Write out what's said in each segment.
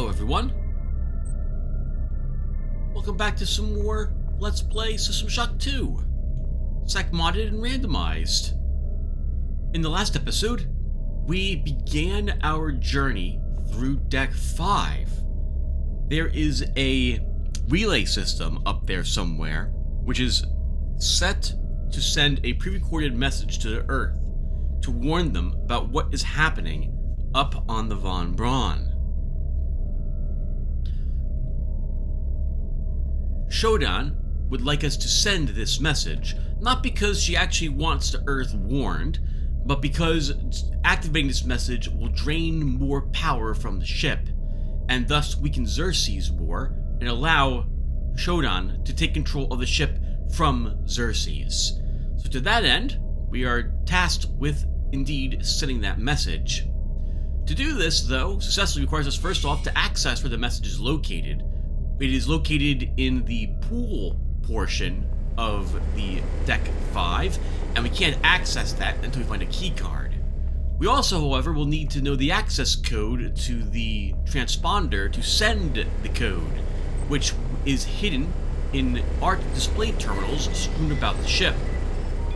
Hello everyone. Welcome back to some more Let's Play System Shock 2. Sec modded and randomized. In the last episode, we began our journey through Deck 5. There is a relay system up there somewhere, which is set to send a pre-recorded message to the Earth to warn them about what is happening up on the Von Braun. Shodan would like us to send this message, not because she actually wants the Earth warned, but because activating this message will drain more power from the ship, and thus weaken Xerxes more and allow Shodan to take control of the ship from Xerxes. So to that end, we are tasked with indeed sending that message. To do this, though, successfully requires us first off to access where the message is located. It is located in the pool portion of the Deck 5, and we can't access that until we find a key card. We also, however, will need to know the access code to the transponder to send the code, which is hidden in ARC display terminals strewn about the ship.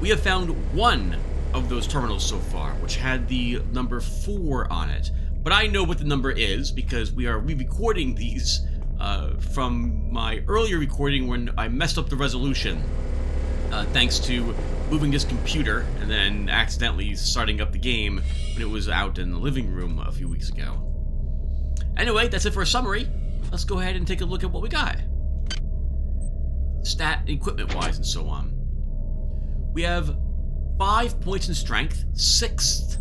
We have found one of those terminals so far, which had the number 4 on it, but I know what the number is because we are re-recording these from my earlier recording when I messed up the resolution, thanks to moving this computer and then accidentally starting up the game when it was out in the living room a few weeks ago. Anyway, that's it for a summary. Let's go ahead and take a look at what we got. Stat, equipment-wise, and so on. We have 5 points in strength, 6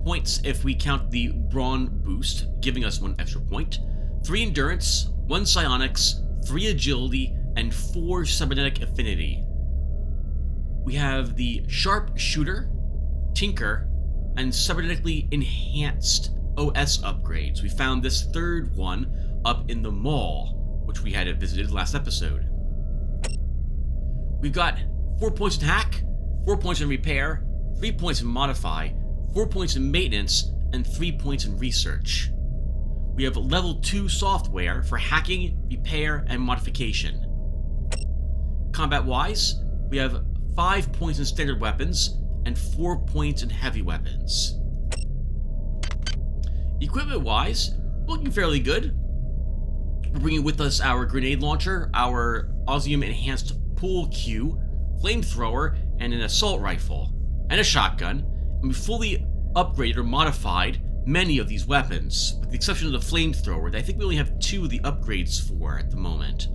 points if we count the brawn boost, giving us 1 extra point, 3 endurance, 1 psionics, 3 agility, and 4 cybernetic affinity. We have the sharpshooter, tinker, and cybernetically enhanced OS upgrades. We found this third one up in the mall, which we had visited last episode. We've got 4 points in hack, 4 points in repair, 3 points in modify, 4 points in maintenance, and 3 points in research. We have level 2 software for hacking, repair, and modification. Combat-wise, we have 5 points in standard weapons and 4 points in heavy weapons. Equipment-wise, looking fairly good. We're bringing with us our grenade launcher, our Osmium enhanced pool cue, flamethrower, and an assault rifle, and a shotgun, and we fully upgraded or modified many of these weapons, with the exception of the flamethrower that I think we only have 2 of the upgrades for at the moment.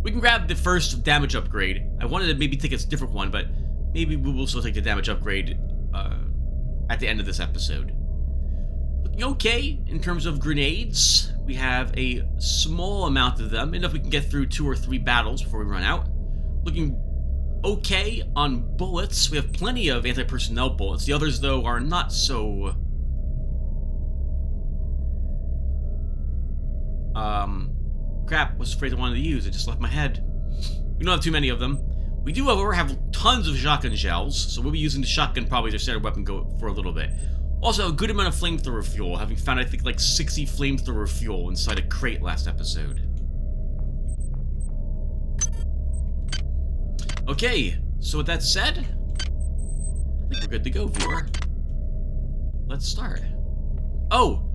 We can grab the first damage upgrade. I wanted to maybe take a different one, but maybe we will still take the damage upgrade at the end of this episode. Looking okay in terms of grenades. We have a small amount of them, enough we can get through 2 or 3 battles before we run out. Looking okay on bullets. We have plenty of anti-personnel bullets. The others, though, are not so... crap, was afraid I wanted to use. It just left my head. We don't have too many of them. We do, however, have tons of shotgun shells, so we'll be using the shotgun probably as our standard weapon for a little bit. Also, a good amount of flamethrower fuel, having found, I think, like 60 flamethrower fuel inside a crate last episode. Okay, so with that said, I think we're good to go, viewer. Let's start. Oh,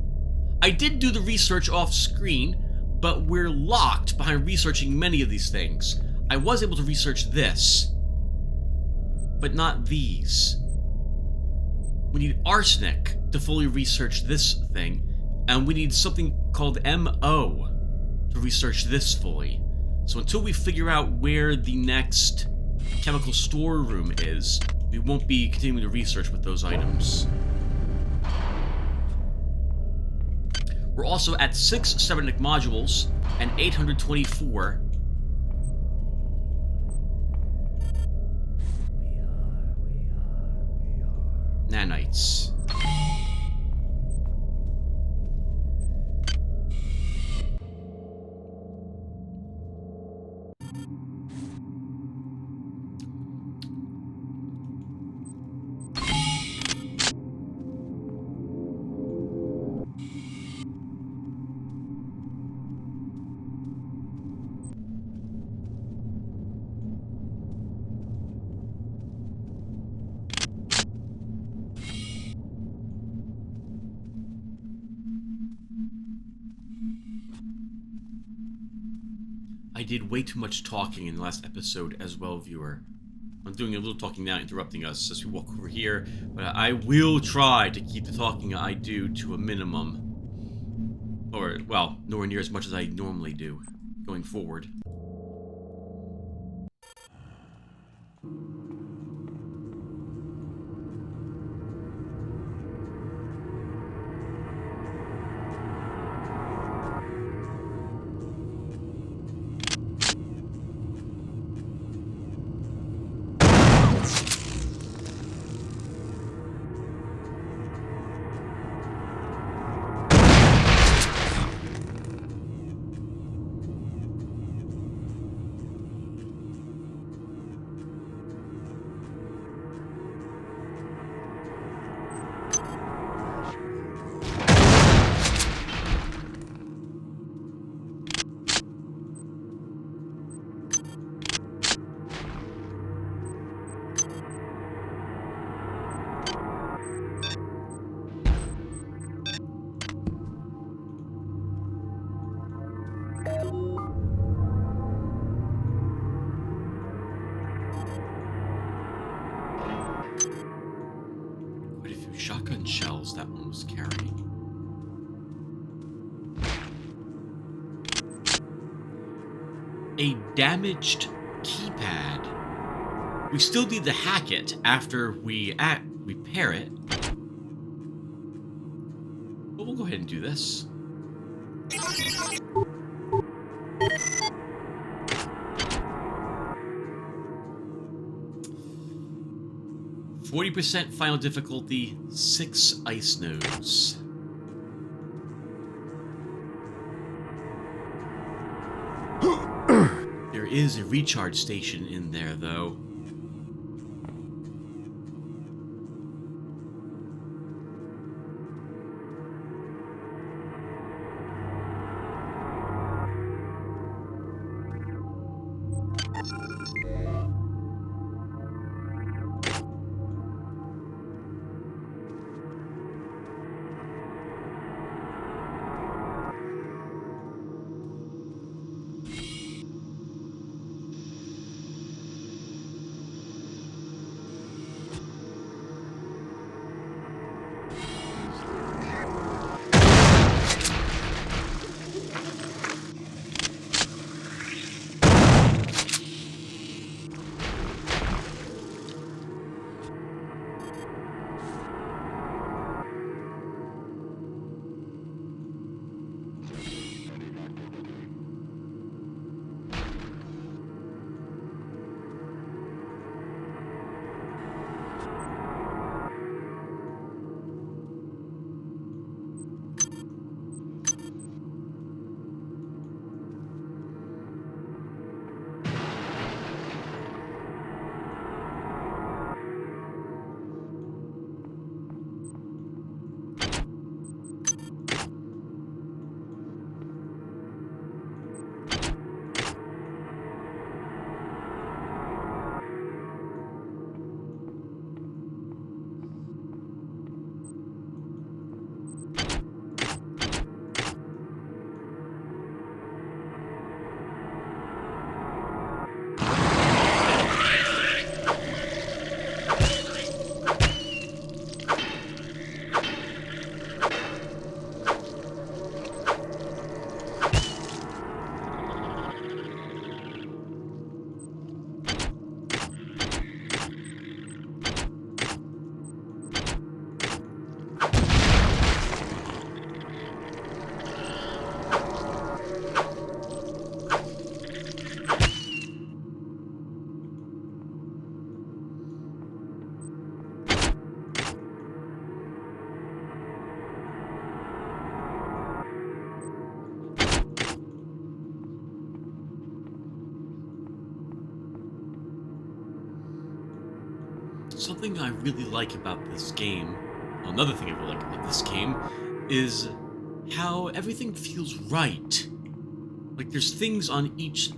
I did do the research off screen, but we're locked behind researching many of these things. I was able to research this, but not these. We need arsenic to fully research this thing, and we need something called MO to research this fully. So until we figure out where the next chemical storeroom is, we won't be continuing to research with those items. We're also at 6 cybernetic modules and 824 nanites. did way too much talking in the last episode as well, viewer. I'm doing a little talking now, interrupting us as we walk over here, but I will try to keep the talking I do to a minimum. Or, well, nowhere near as much as I normally do, going forward. Shotgun shells that one was carrying. A damaged keypad. We still need to hack it after we repair it. But we'll go ahead and do this. 40% final difficulty, 6 ice nodes. There is a recharge station in there, though. Something I really like about this game, well, another thing I really like about this game, is how everything feels right. Like there's things on each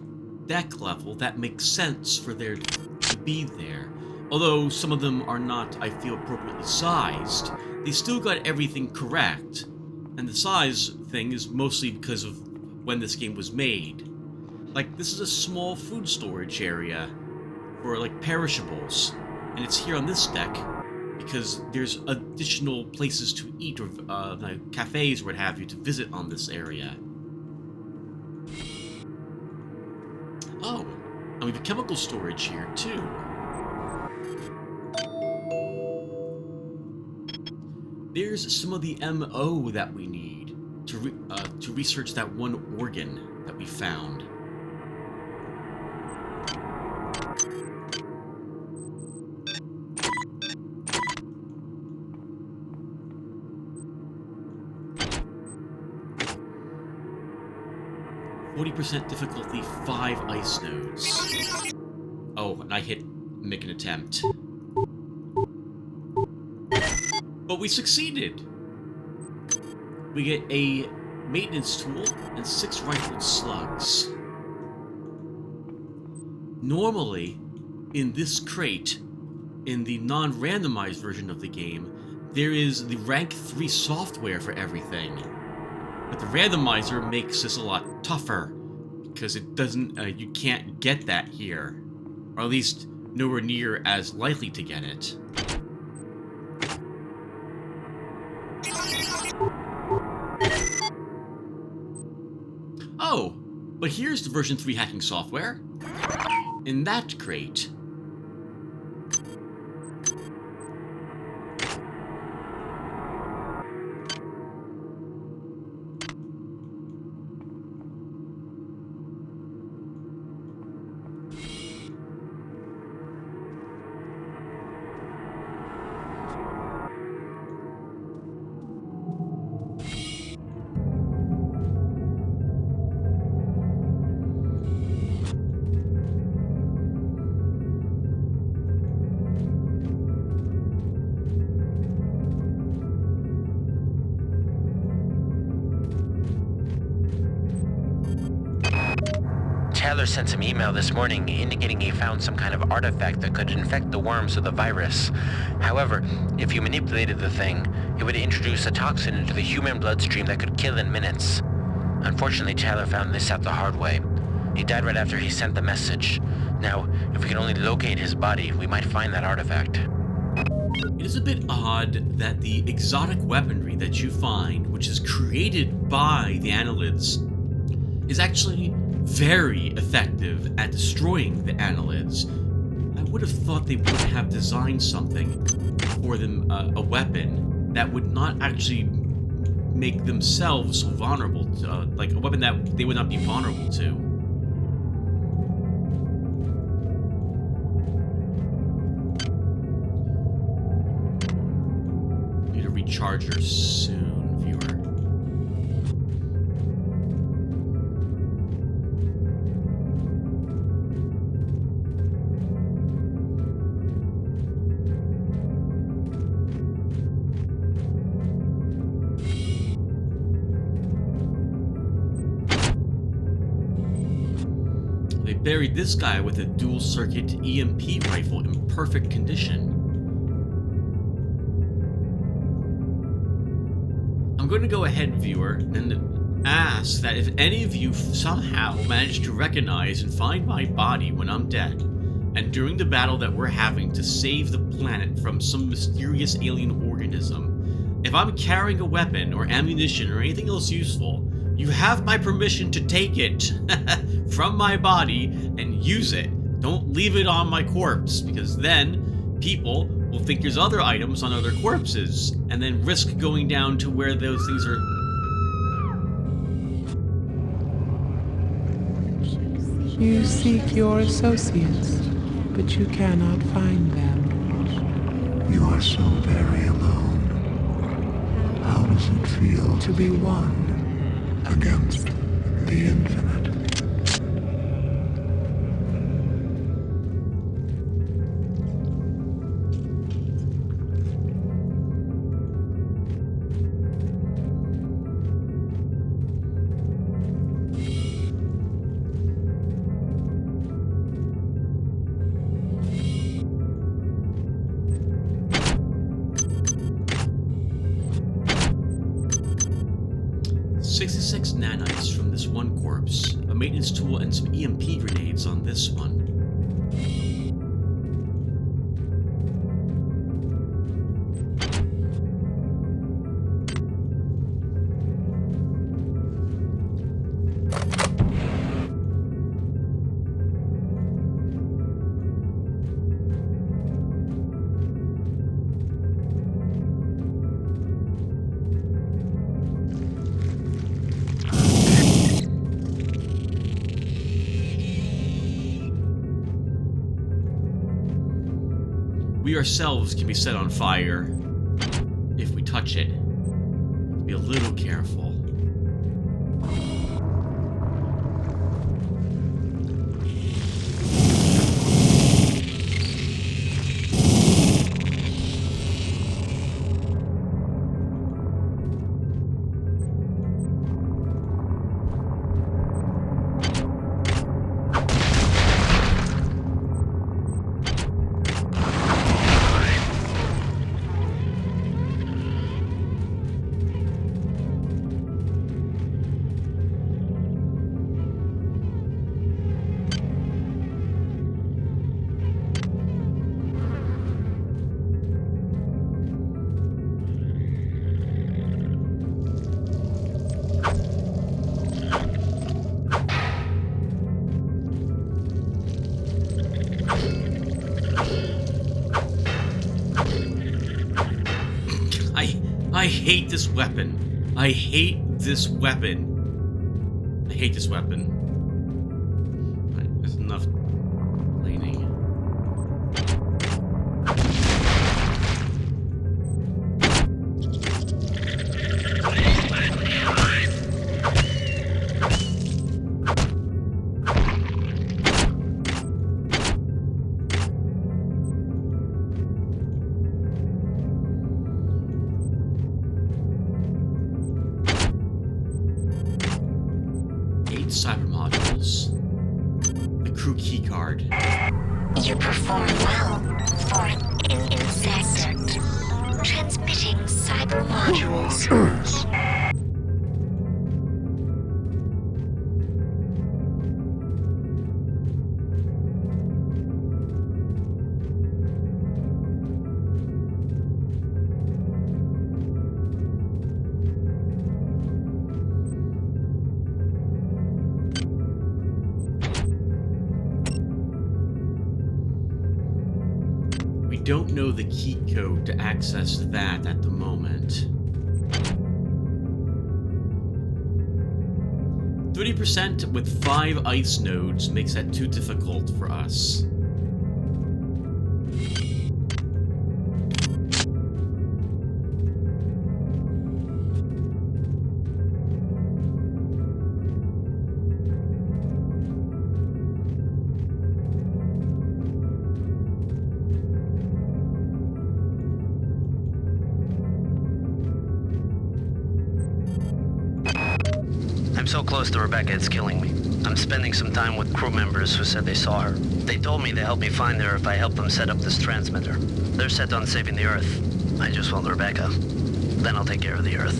deck level that make sense for there to be there. Although some of them are not, I feel, appropriately sized, they still got everything correct. And the size thing is mostly because of when this game was made. Like, this is a small food storage area for, like, perishables. And it's here on this deck because there's additional places to eat or like cafes or what have you to visit on this area. Oh, and we have a chemical storage here, too. There's some of the MO that we need to research that one organ that we found. %40 difficulty, 5 ice nodes. Oh, and I hit make an attempt. But we succeeded! We get a maintenance tool and 6 rifled slugs. Normally, in this crate, in the non-randomized version of the game, there is the rank 3 software for everything. But the randomizer makes this a lot tougher, because it doesn't, you can't get that here. Or at least nowhere near as likely to get it. Oh, but here's the version 3 hacking software. In that crate. Tyler sent some email this morning indicating he found some kind of artifact that could infect the worms with a virus. However, if you manipulated the thing, it would introduce a toxin into the human bloodstream that could kill in minutes. Unfortunately, Tyler found this out the hard way. He died right after he sent the message. Now, if we can only locate his body, we might find that artifact. It is a bit odd that the exotic weaponry that you find, which is created by the annelids, is actually very effective at destroying the annelids. I would have thought they would have designed something for them, a weapon that would not actually make themselves so vulnerable to, like a weapon that they would not be vulnerable to. Need a recharger soon, viewer. They buried this guy with a dual-circuit EMP rifle in perfect condition. I'm going to go ahead, viewer, and ask that if any of you somehow manage to recognize and find my body when I'm dead, and during the battle that we're having to save the planet from some mysterious alien organism, if I'm carrying a weapon or ammunition or anything else useful, you have my permission to take it from my body and use it. Don't leave it on my corpse, because then people will think there's other items on other corpses, and then risk going down to where those things are. You seek your associates, but you cannot find them. You are so very alone. How does it feel To be one. against the infinite? Nanites dust from this one corpse, a maintenance tool, and some EMP grenades on this one. We ourselves can be set on fire if we touch it. Be a little careful. I hate this weapon. I hate this weapon. I hate this weapon. Right, there's enough complaining. Cyber modules. The crew keycard. You perform well for an insect. Transmitting cyber modules. Don't know the key code to access that at the moment. 30% with 5 ice nodes makes that too difficult for us. So close to Rebecca, it's killing me. I'm spending some time with crew members who said they saw her. They told me to help me find her if I help them set up this transmitter. They're set on saving the Earth. I just want Rebecca. Then I'll take care of the Earth.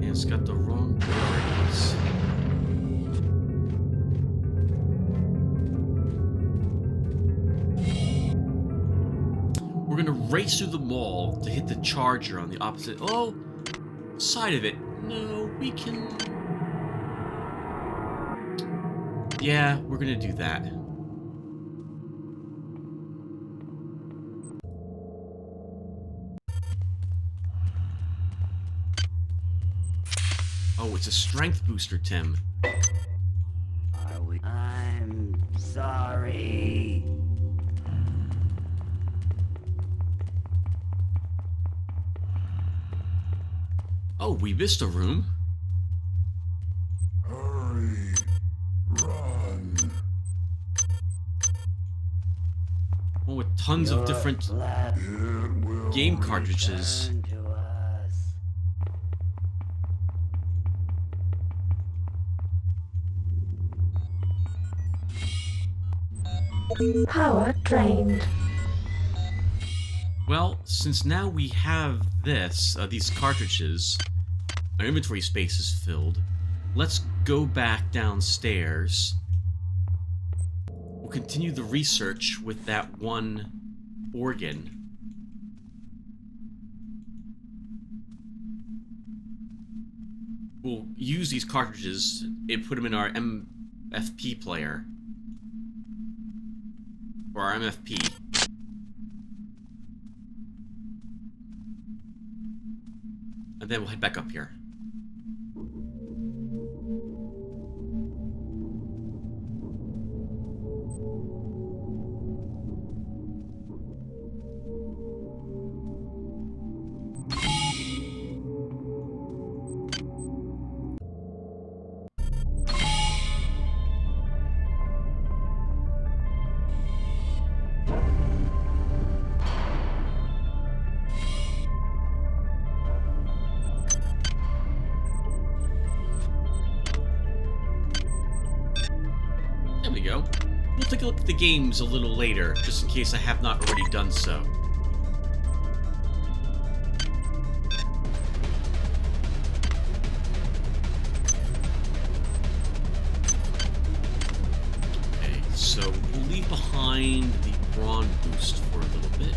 Yeah, it's got the wrong priorities. We're gonna race through the mall to hit the charger on the opposite side of it. No, we can... Yeah, we're gonna do that. Oh, it's a strength booster, Tim. I'm sorry. Oh, we missed a room. Hurry. Run. One with tons of different game cartridges. Power drained. Well, since now we have this, these cartridges, our inventory space is filled, let's go back downstairs. We'll continue the research with that one organ. We'll use these cartridges and put them in our MFP player. Or our MFP. And then we'll head back up here. There we go. We'll take a look at the games a little later, just in case I have not already done so. Okay, so we'll leave behind the brawn boost for a little bit.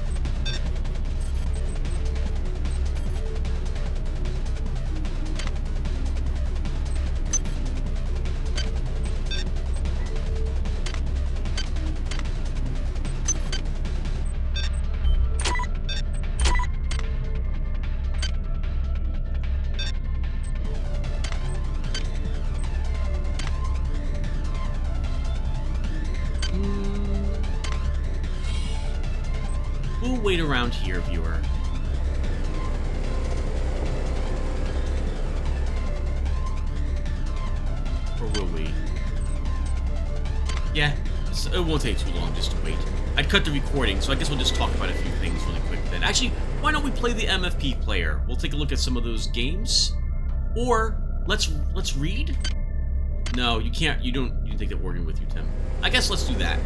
We'll wait around here, viewer. Or will we? Yeah, it won't take too long just to wait. I'd cut the recording, so I guess we'll just talk about a few things really quick then. Actually, why don't we play the MFP player? We'll take a look at some of those games. Or, let's read? No, you can't, you didn't take the organ with you, Tim. I guess let's do that.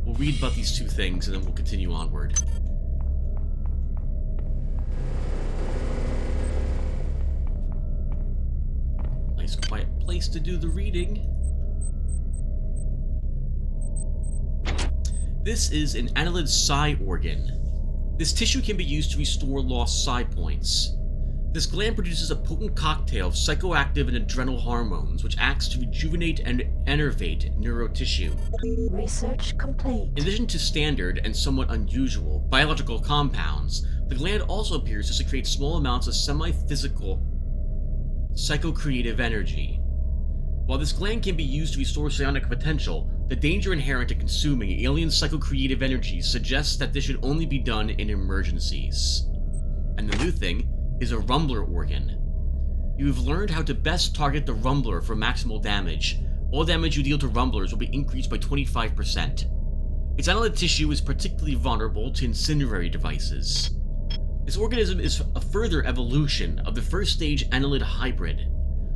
We'll read about these two things, and then we'll continue onward. Nice quiet place to do the reading. This is an annelid psi organ. This tissue can be used to restore lost psi points. This gland produces a potent cocktail of psychoactive and adrenal hormones, which acts to rejuvenate and enervate neurotissue. Research complete. In addition to standard and somewhat unusual biological compounds, the gland also appears to secrete small amounts of semi-physical psychocreative energy. While this gland can be used to restore psionic potential, the danger inherent in consuming alien psychocreative energy suggests that this should only be done in emergencies. And the new thing is a rumbler organ. You've learned how to best target the rumbler for maximal damage. All damage you deal to rumblers will be increased by 25%. Its annelid tissue is particularly vulnerable to incendiary devices. This organism is a further evolution of the first stage annelid hybrid.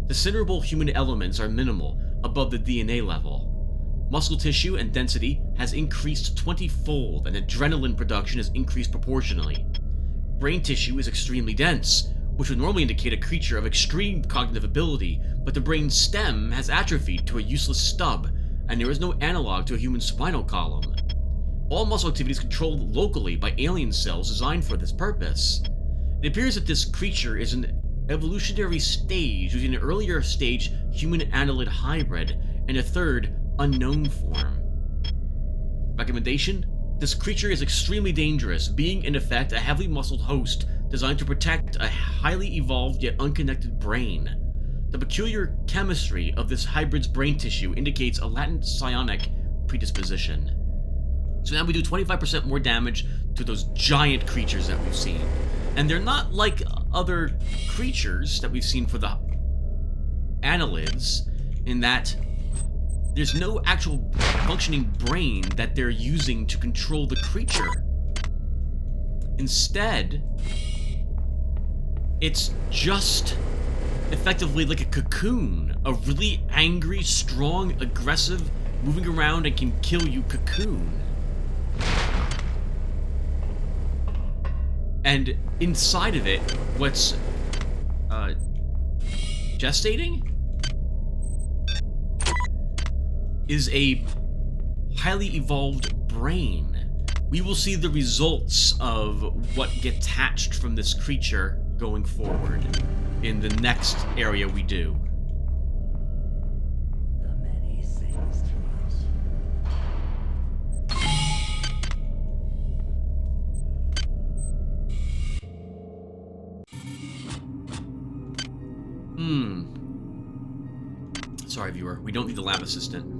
The cinerable human elements are minimal, above the DNA level. Muscle tissue and density has increased 20-fold, and adrenaline production has increased proportionally. Brain tissue is extremely dense, which would normally indicate a creature of extreme cognitive ability, but the brain stem has atrophied to a useless stub, and there is no analog to a human spinal column. All muscle activity is controlled locally by alien cells designed for this purpose. It appears that this creature is an evolutionary stage using an earlier stage human annelid hybrid and a third unknown form. Recommendation? This creature is extremely dangerous, being in effect a heavily muscled host designed to protect a highly evolved yet unconnected brain. The peculiar chemistry of this hybrid's brain tissue indicates a latent psionic predisposition. So now we do 25% more damage to those giant creatures that we've seen. And they're not like other creatures that we've seen for the annelids, in that there's no actual functioning brain that they're using to control the creature. Instead, it's just effectively like a cocoon, a really angry, strong, aggressive, moving around and can kill you cocoon. And inside of it, what's gestating is a highly evolved brain. We will see the results of what gets hatched from this creature going forward in the next area we do. The many things to us. Sorry, viewer. We don't need the lab assistant.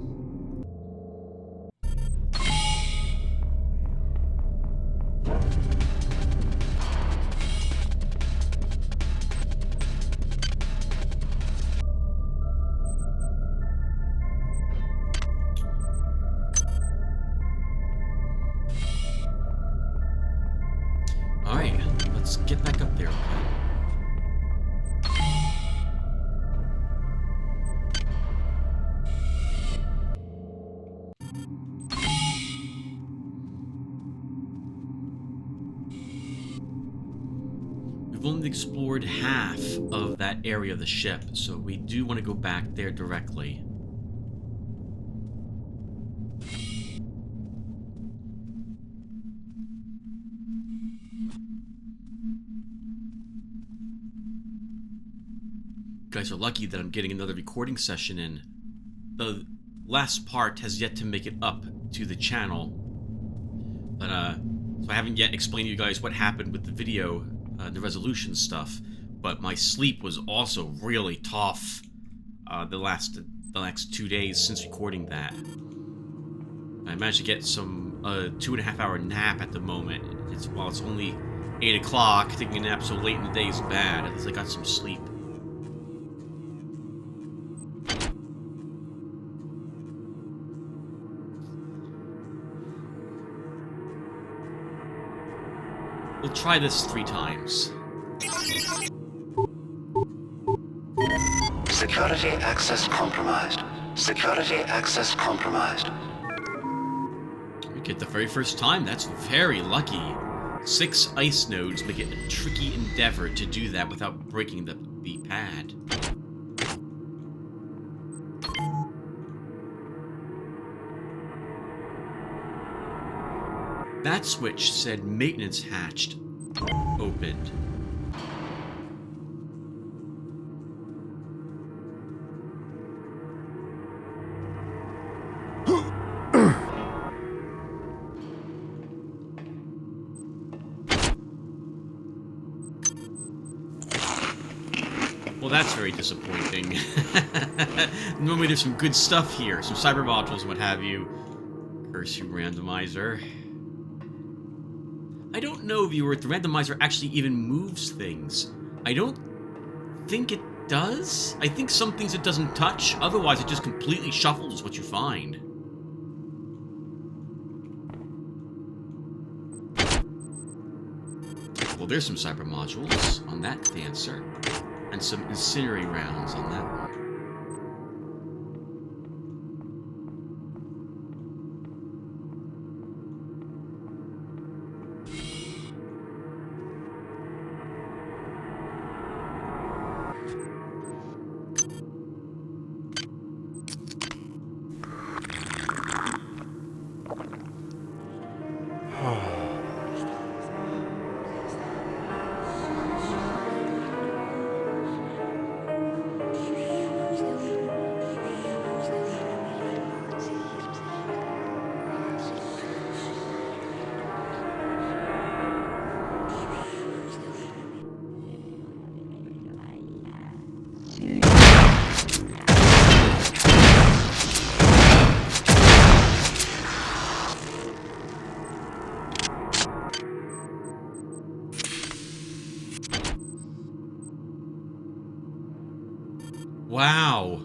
Alright, let's get back up there. We've only explored half of that area of the ship, so we do want to go back there directly. You guys are lucky that I'm getting another recording session in. The last part has yet to make it up to the channel. But, so I haven't yet explained to you guys what happened with the video, the resolution stuff. But my sleep was also really tough the next 2 days since recording that. I managed to get some 2.5 hour nap at the moment. While it's only 8 o'clock, taking a nap so late in the day is bad. At least I got some sleep. We'll try this 3 times. Security access compromised. Security access compromised. We get the very first time. That's very lucky. 6 ice nodes make it a tricky endeavor to do that without breaking the pad. That switch said maintenance hatched. Opened. Well, that's very disappointing. Normally there's some good stuff here. Some cyber modules and what have you. Curse you, Randomiser. I don't know, viewer, if the Randomiser actually even moves things. I don't think it does. I think some things it doesn't touch. Otherwise, it just completely shuffles what you find. Well, there's some cyber modules on that dancer. And some incendiary rounds on that one. Wow,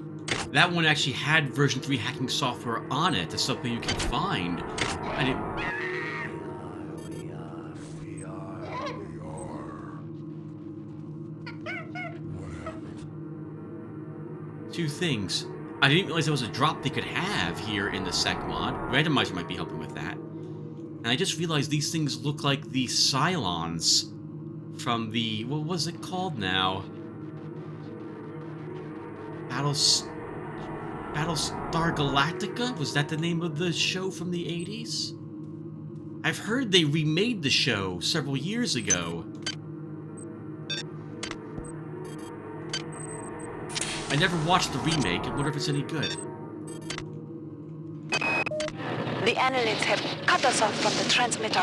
that one actually had version 3 hacking software on it. That's something you can find. I didn't... Two things. I didn't realize there was a drop they could have here in the sec mod. Randomizer might be helping with that. And I just realized these things look like the Cylons from the... what was it called now? Battlestar Galactica? Was that the name of the show from the 80s? I've heard they remade the show several years ago. I never watched the remake. I wonder if it's any good. The annelids have cut us off from the transmitter.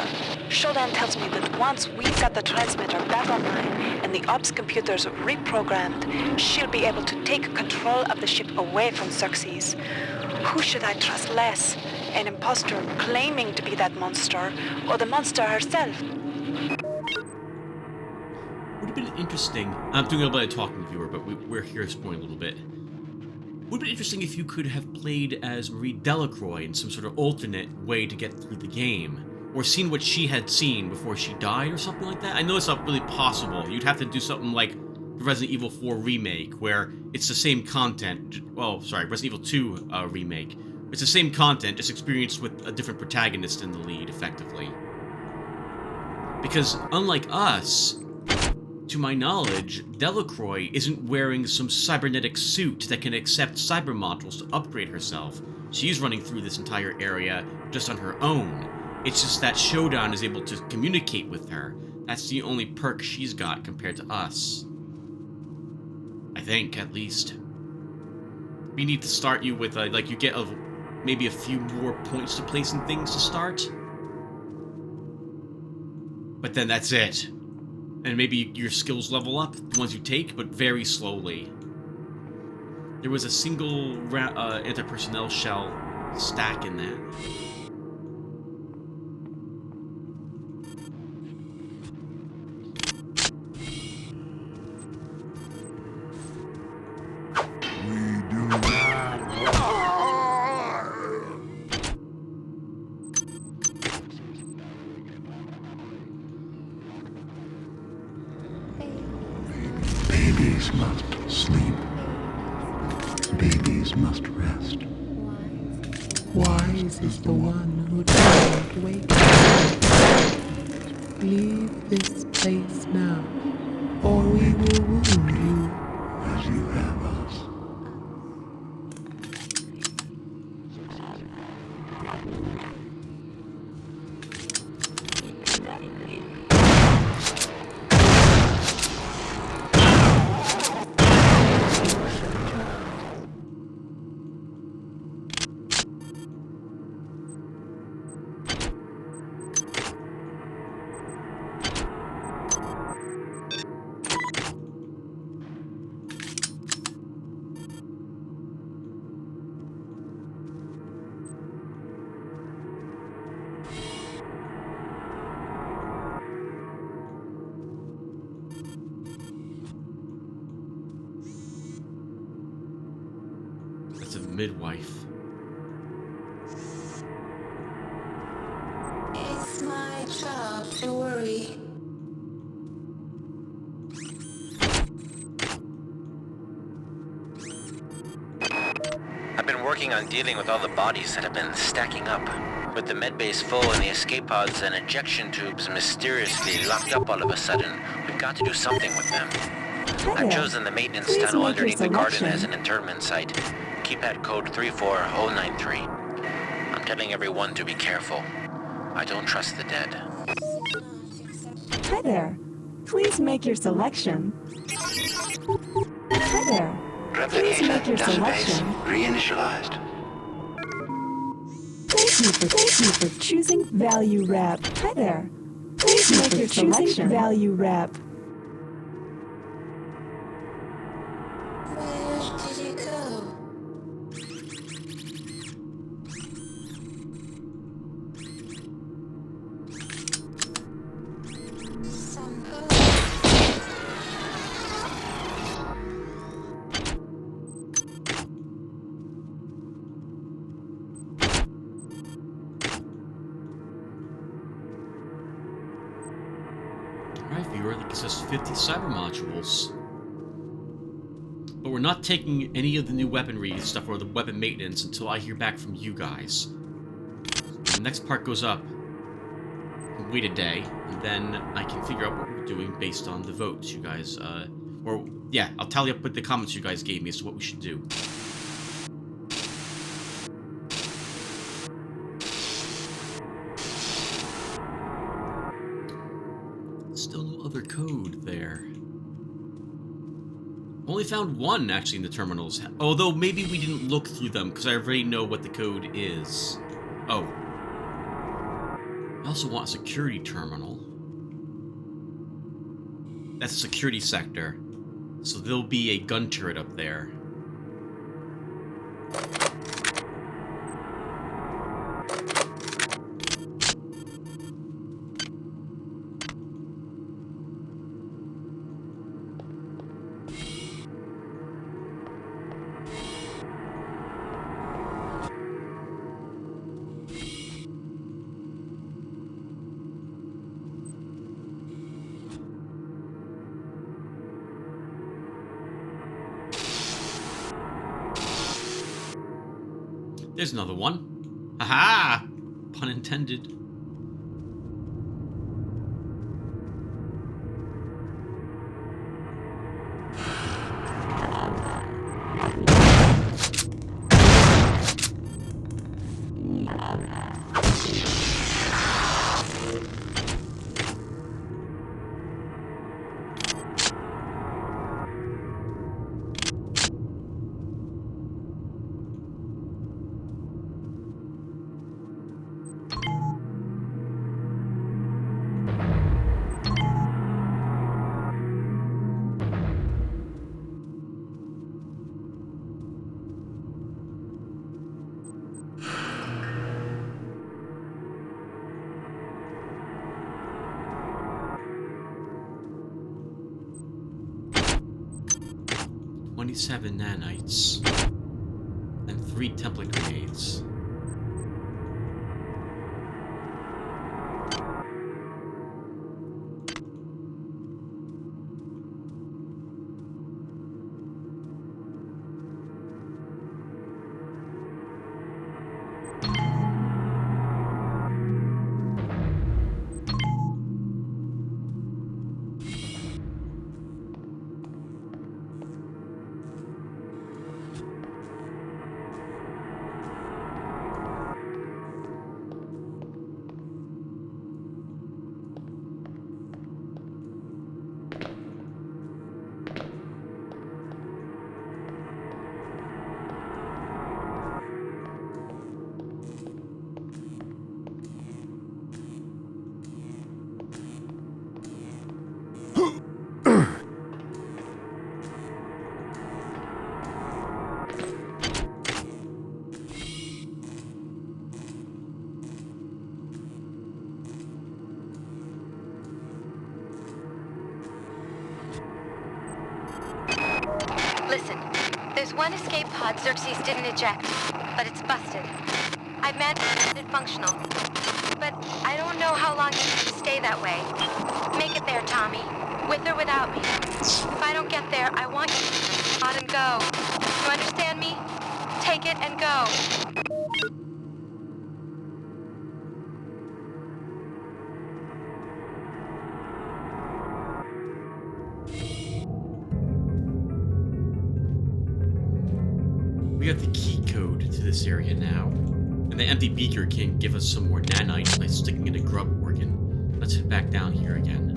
Shodan tells me that once we've got the transmitter back online and the ops computers reprogrammed, she'll be able to take control of the ship away from Xerxes. Who should I trust less? An imposter claiming to be that monster, or the monster herself? Would have been interesting. I'm doing a little bit of talking, viewer, but we're here spoiling a little bit. Would have been interesting if you could have played as Marie Delacroix in some sort of alternate way to get through the game, or seen what she had seen before she died, or something like that. I know it's not really possible. You'd have to do something like the Resident Evil 4 remake, where it's the same content. Well, sorry, Resident Evil 2 remake. It's the same content, just experienced with a different protagonist in the lead, effectively. Because unlike us, to my knowledge, Delacroix isn't wearing some cybernetic suit that can accept cyber modules to upgrade herself. She's running through this entire area just on her own. It's just that Shodan is able to communicate with her. That's the only perk she's got compared to us. I think, at least. We need to start you with, like, you get maybe a few more points to place and things to start. But then that's it. And maybe your skills level up, the ones you take, but very slowly. There was a single anti-personnel shell stack in that. Babies must sleep. Babies must rest. Wise is the one who does not wake. Leave this place now, or we will wound you. As you have us. That's a midwife. It's my job to worry. I've been working on dealing with all the bodies that have been stacking up. With the medbase full and the escape pods and ejection tubes mysteriously locked up all of a sudden, we've got to do something with them. I've chosen the maintenance tunnel underneath the garden as an internment site. Keypad code 34093. I'm telling everyone to be careful. I don't trust the dead. Hi there. Please make your selection. Hi there. Please make your selection. Reinitialized. Thank you for choosing value wrap. Hi there. Please make your selection. Value wrap. Where did you go? Alright, viewer, that gives us 50 cyber modules. But we're not taking any of the new weaponry stuff or the weapon maintenance until I hear back from you guys. When the next part goes up, wait a day, and then I can figure out what we're doing based on the votes you guys, or, yeah, I'll tally up with the comments you guys gave me as to what we should do. Still no other code there. Only found one, actually, in the terminals. Although, maybe we didn't look through them, because I already know what the code is. Oh. I also want a security terminal. That's a security sector. So there'll be a gun turret up there. There's another one. Haha! Pun intended. Seven nanites and 3 template grenades. Listen, there's one escape pod Xerxes didn't eject, but it's busted. I've managed it functional, but I don't know how long it can stay that way. Make it there, Tommy, with or without me. If I don't get there, I want you to pod and go. You understand me? Take it and go. We got the key code to this area now. And the empty beaker can give us some more nanites by sticking in a grub organ. Let's head back down here again.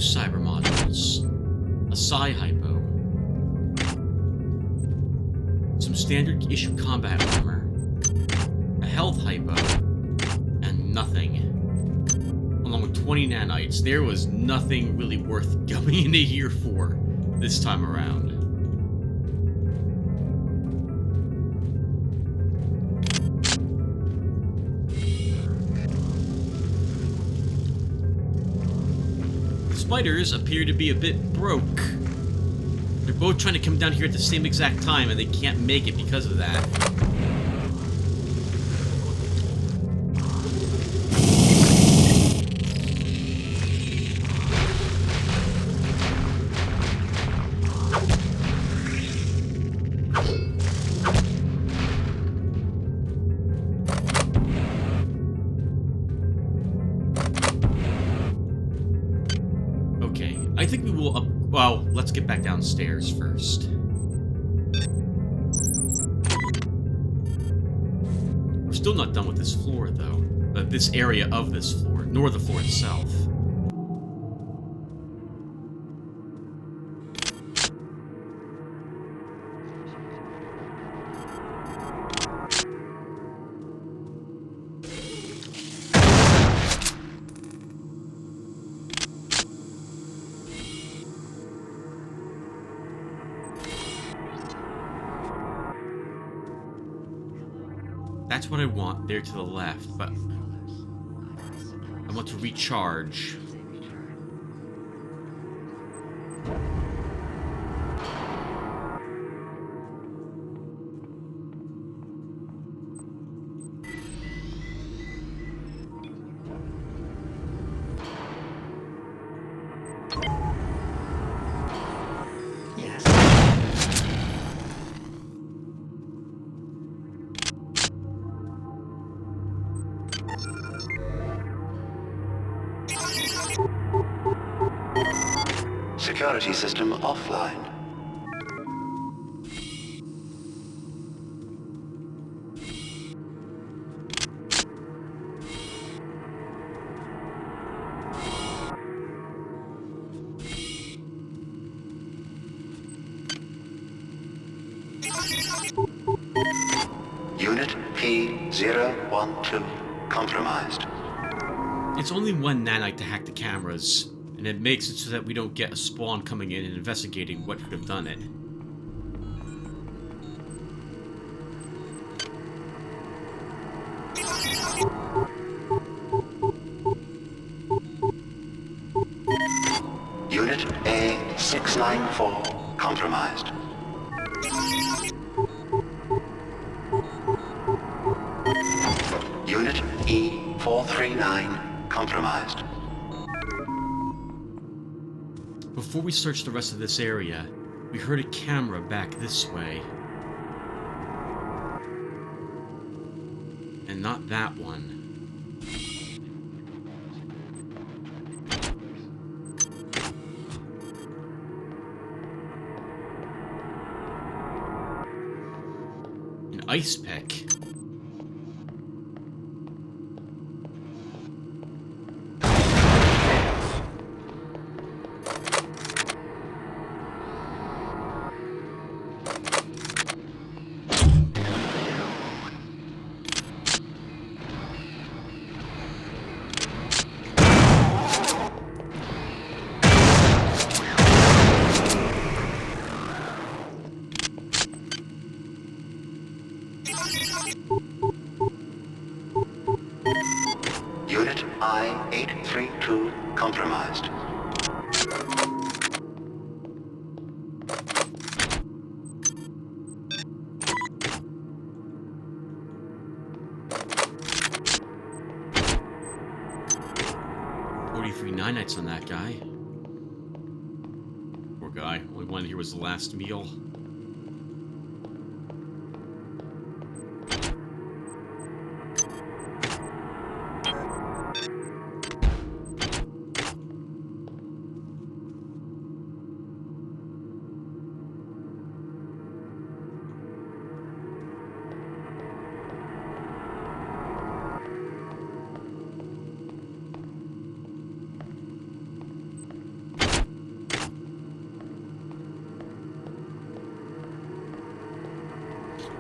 cyber modules, a psi hypo, some standard issue combat armor, a health hypo, and nothing. Along with 20 nanites, there was nothing really worth going into here for this time around. The spiders appear to be a bit broke. They're both trying to come down here at the same exact time, and they can't make it because of that. I think we will well, let's get back downstairs first. We're still not done with this floor, though. This area of this floor, nor the floor itself. That's what I want there to the left, but I want to recharge. Security system offline. Unit P012 compromised. It's only one nanite to hack the cameras, and it makes it so that we don't get a spawn coming in and investigating what could have done it. Unit A694 compromised. Unit E439 compromised. Before we search the rest of this area, we heard a camera back this way. And not that one. An ice pick. Unit I-832 compromised. Nanites on that guy. Poor guy. Only one here was the last meal.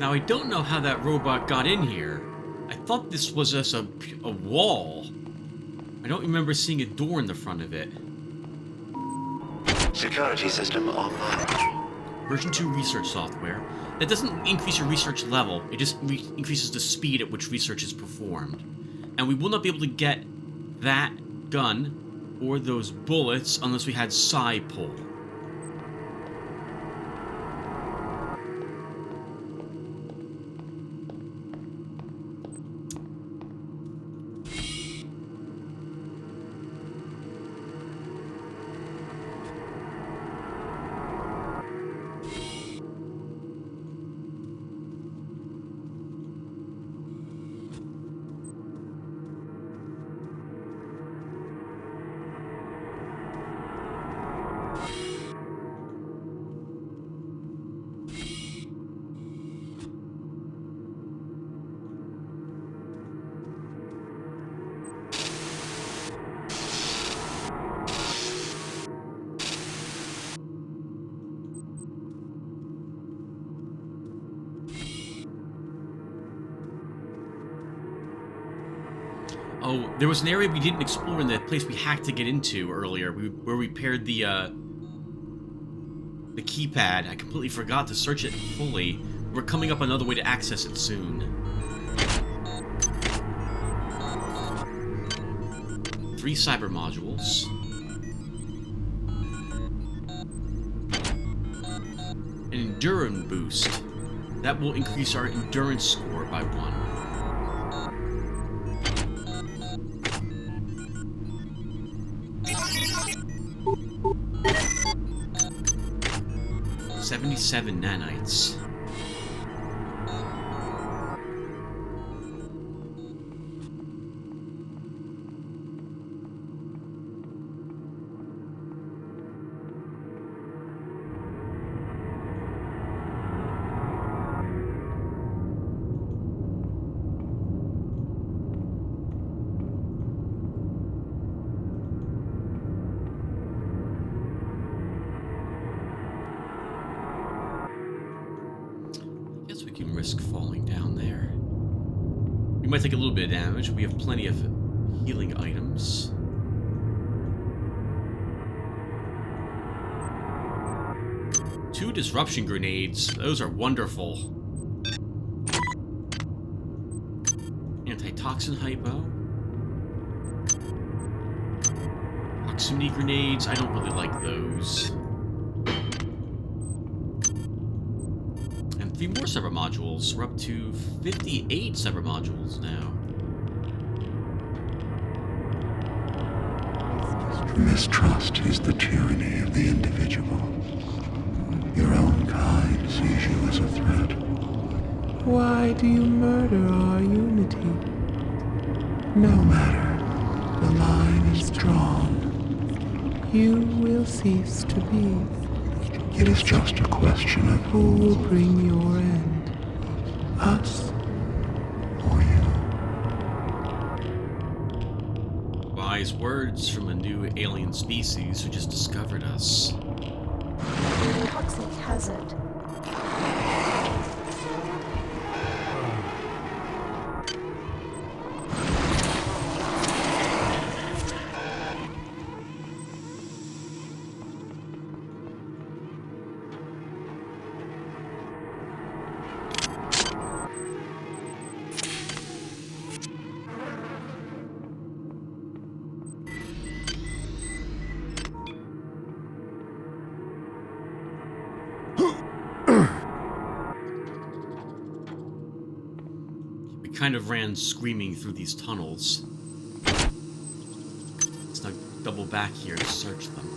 Now, I don't know how that robot got in here. I thought this was just a wall. I don't remember seeing a door in the front of it. Security system online. Version 2 research software. That doesn't increase your research level, it just increases the speed at which research is performed. And we will not be able to get that gun or those bullets unless we had psi pull. Oh, there was an area we didn't explore in the place we hacked to get into earlier, where we paired the keypad. I completely forgot to search it fully. We're coming up another way to access it soon. Three cyber modules. An endurance boost. That will increase our endurance score by 1. 77 nanites. Risk falling down there. We might take a little bit of damage. We have plenty of healing items. Two disruption grenades. Those are wonderful. Antitoxin hypo. Proximity grenades. I don't really like those. 3 more cyber modules. We're up to 58 cyber modules now. Mistrust is the tyranny of the individual. Your own kind sees you as a threat. Why do you murder our unity? No matter. The line is drawn. You will cease to be. It is just a question of who will bring your end. Us or you. Wise words from a new alien species who just discovered us. Toxic hazard. Kind of ran screaming through these tunnels. Let's now double back here to search them.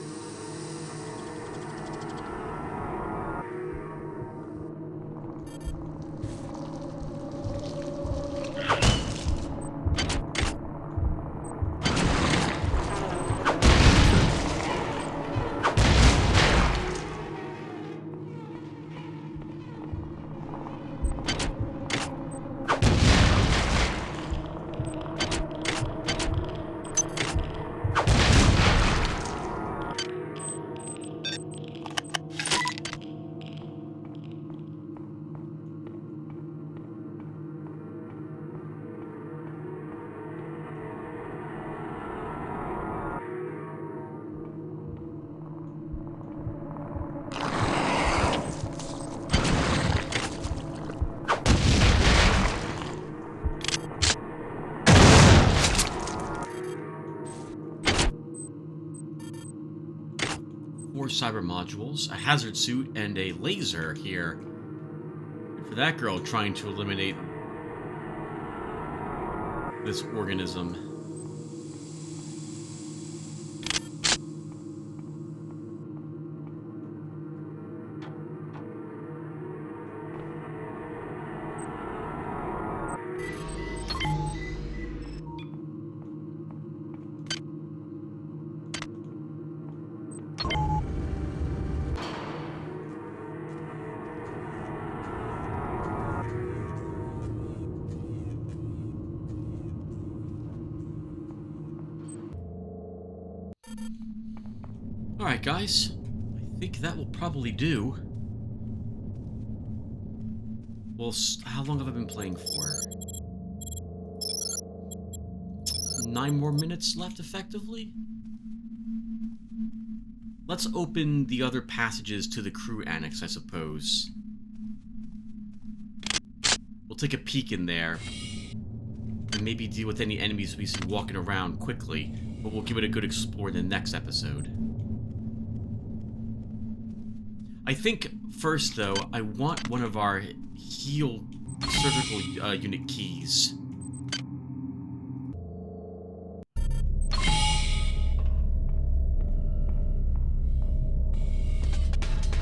4 cyber modules, a hazard suit, and a laser here. Good for that girl trying to eliminate this organism. Alright guys, I think that will probably do. Well, how long have I been playing for? 9 more minutes left, effectively? Let's open the other passages to the crew annex, I suppose. We'll take a peek in there, and maybe deal with any enemies we see walking around quickly, but we'll give it a good explore in the next episode. I think, first though, I want one of our heal surgical unit keys.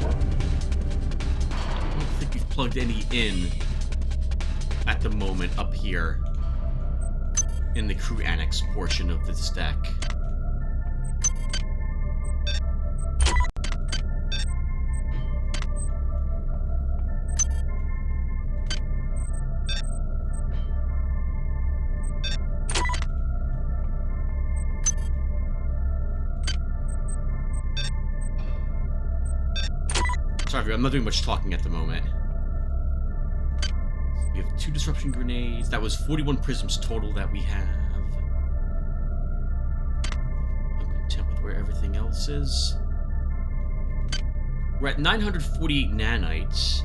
I don't think we've plugged any in at the moment up here in the crew annex portion of this deck. Sorry, I'm not doing much talking at the moment. We have 2 disruption grenades. That was 41 prisms total that we have. I'm content with where everything else is. We're at 948 nanites.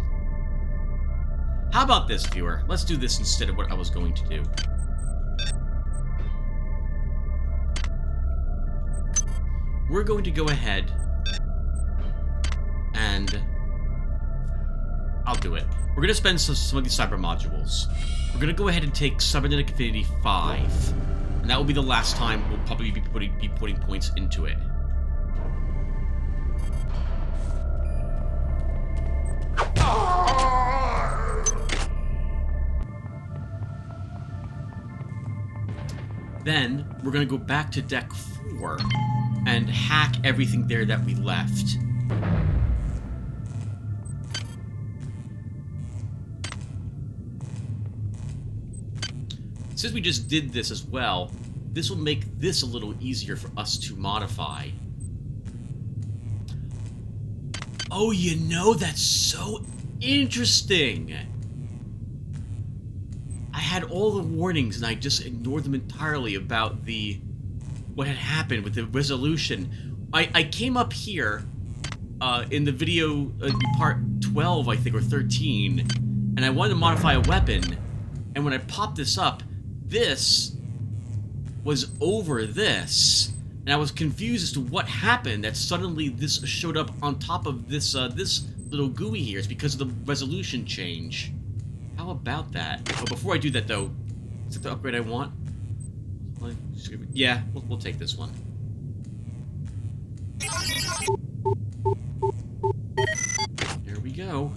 How about this, viewer? Let's do this instead of what I was going to do. We're going to go ahead and I'll do it. We're going to spend some of these cyber modules. We're going to go ahead and take Cybernetic Affinity 5. And that will be the last time we'll probably be putting points into it. Then, we're going to go back to Deck 4 and hack everything there that we left. Since we just did this as well, this will make this a little easier for us to modify. Oh, you know, that's so interesting! I had all the warnings and I just ignored them entirely about what had happened with the resolution. I came up here in the video part 12, I think, or 13, and I wanted to modify a weapon, and when I popped this up, this was over this, and I was confused as to what happened, that suddenly this showed up on top of this this little GUI here. It's because of the resolution change. How about that? Oh, before I do that though, is it the upgrade I want? Yeah, we'll take this one. There we go.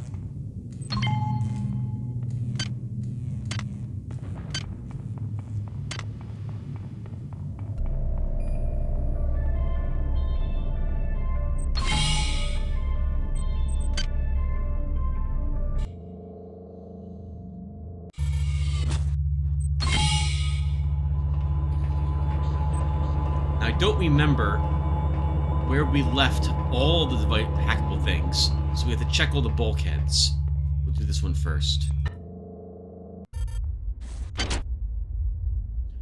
I don't remember where we left all the hackable things, so we have to check all the bulkheads. We'll do this one first.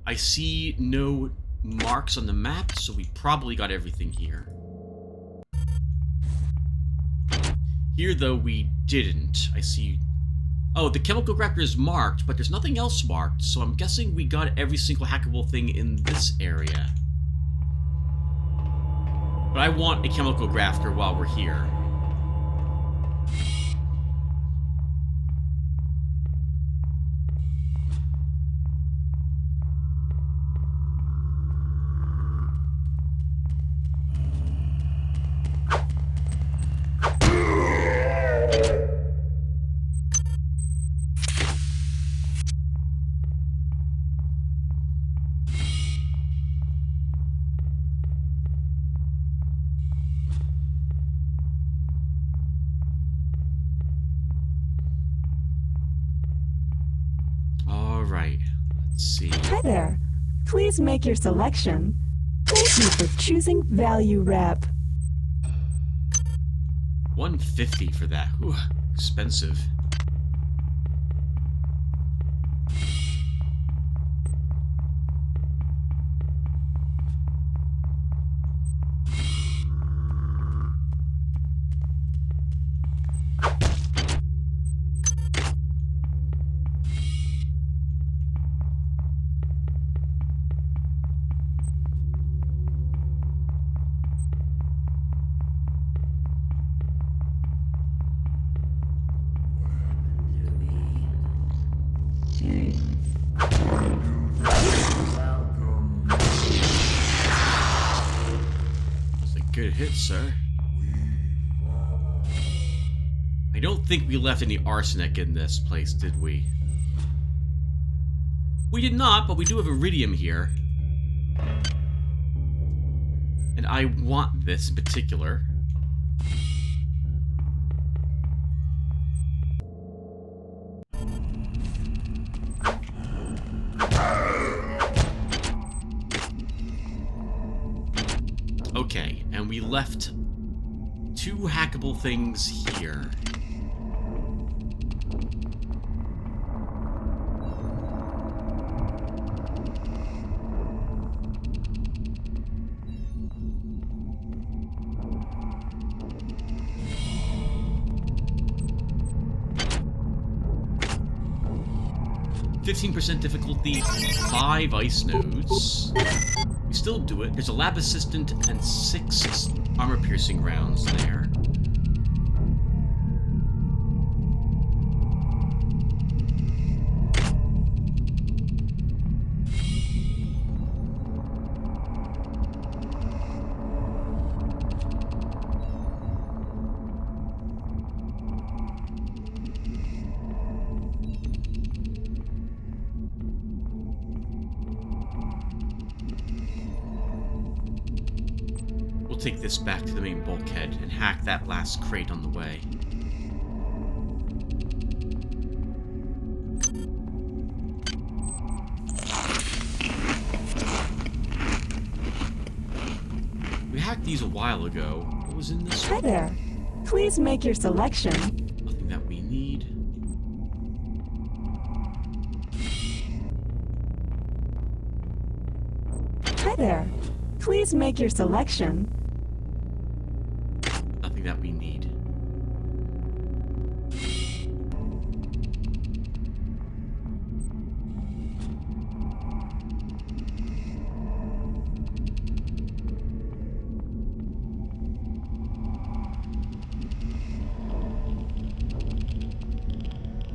I see no marks on the map, so we probably got everything here. Here, though, we didn't. I see... Oh, the chemical reactor is marked, but there's nothing else marked, so I'm guessing we got every single hackable thing in this area. But I want a chemical grafter while we're here. Alright, let's see. Hi there. Please make your selection. Thank you for choosing Value Wrap. $150 for that. Ooh, expensive. Good hit, sir. I don't think we left any arsenic in this place, did we? We did not, but we do have iridium here. And I want this in particular. Okay, and we left 2 hackable things here. %15 difficulty, 5 ice nodes. We still do it. There's a lab assistant and 6 armor-piercing rounds there. Take this back to the main bulkhead and hack that last crate on the way. We hacked these a while ago. What was in this? Hi there. Please make your selection. Nothing that we need. Hi there. Please make your selection. Nothing that we need.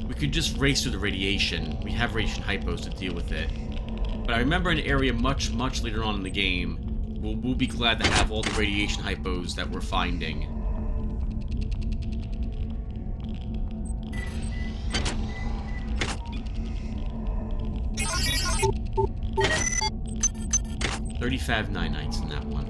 We could just race through the radiation. We have radiation hypos to deal with it. But I remember an area much later on in the game, we'll be glad to have all the radiation hypos that we're finding. $35 nanites in that one.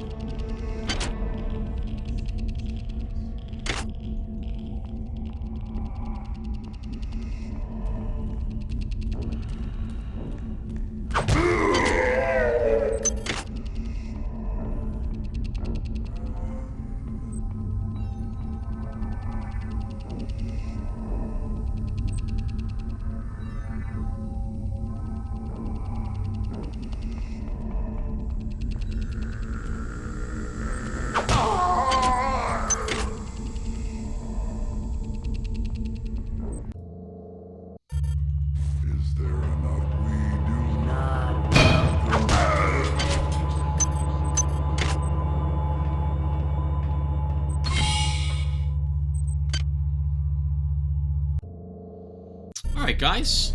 Alright guys,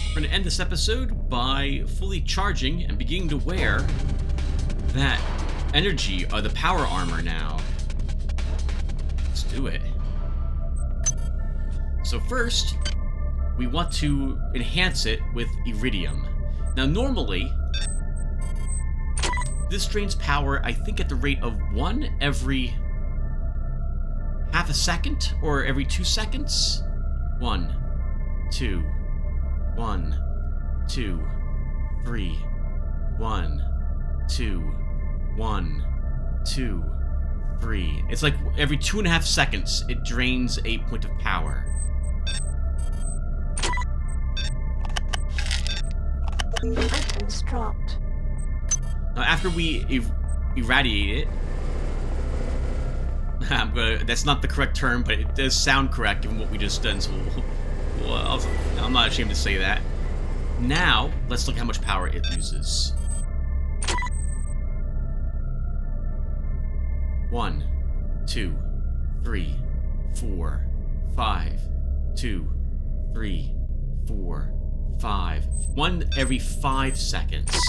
we're going to end this episode by fully charging and beginning to wear that energy, or the power armor now. Let's do it. So first, we want to enhance it with iridium. Now normally, this drains power, I think at the rate of 1 every half a second, or every 2 seconds. 1, 2, 1, 2, 3, 1, 2, 1, 2, 3. It's like every 2.5 seconds, it drains a point of power. Items dropped. Now, after we irradiate it, that's not the correct term, but it does sound correct given what we just done, so I'm not ashamed to say that. Now, let's look at how much power it uses. 1, 2, 3, 4, 5, 2, 3, 4, 5. 1 every 5 seconds.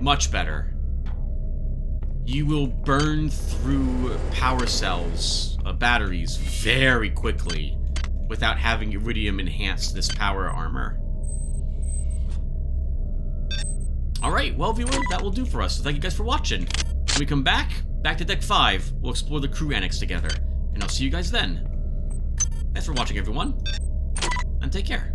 Much better. You will burn through power cells, batteries, very quickly without having iridium enhance this power armor. Alright, well viewer, that will do for us. So thank you guys for watching. When we come back to Deck 5, we'll explore the crew annex together. And I'll see you guys then. Thanks for watching, everyone. And take care.